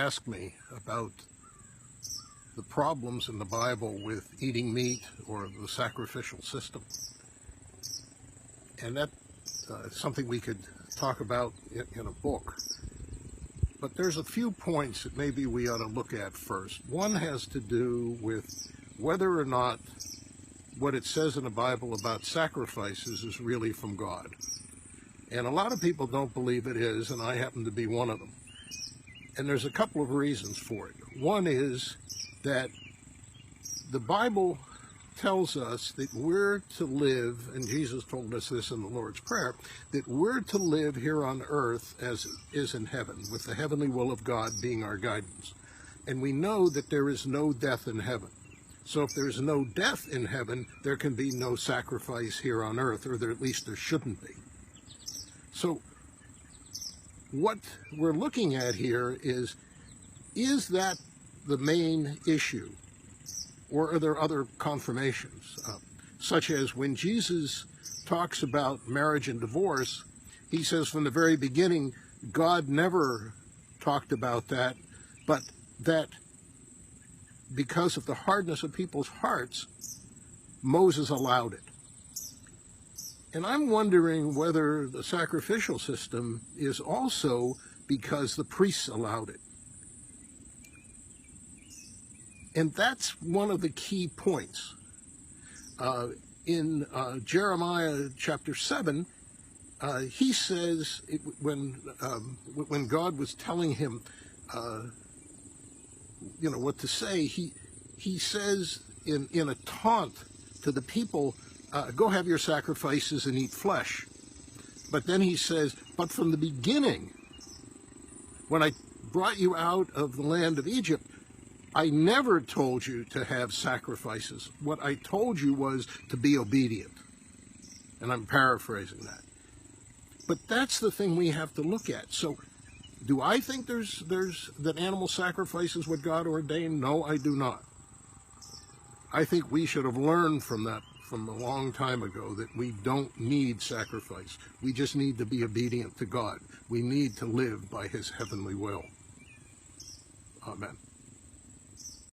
ask me about the problems in the Bible with eating meat or the sacrificial system. And that is something we could talk about in a book. But there's a few points that maybe we ought to look at first. One has to do with whether or not what it says in the Bible about sacrifices is really from God. And a lot of people don't believe it is, and I happen to be one of them. And there's a couple of reasons for it. One is that the Bible tells us that we're to live, and Jesus told us this in the Lord's Prayer, that we're to live here on earth as is in heaven, with the heavenly will of God being our guidance. And we know that there is no death in heaven. So if there's no death in heaven, there can be no sacrifice here on earth, or at least there shouldn't be. So what we're looking at here is that the main issue? Or are there other confirmations, such as when Jesus talks about marriage and divorce, he says from the very beginning, God never talked about that, but that because of the hardness of people's hearts, Moses allowed it. And I'm wondering whether the sacrificial system is also because the priests allowed it. And that's one of the key points. In Jeremiah chapter 7, he says, when God was telling him, what to say, he says in a taunt to the people, go have your sacrifices and eat flesh. But then he says, but from the beginning, when I brought you out of the land of Egypt, I never told you to have sacrifices. What I told you was to be obedient. And I'm paraphrasing that. But that's the thing we have to look at. So do I think that animal sacrifice is what God ordained? No, I do not. I think we should have learned from that from a long time ago that we don't need sacrifice. We just need to be obedient to God. We need to live by His heavenly will. Amen.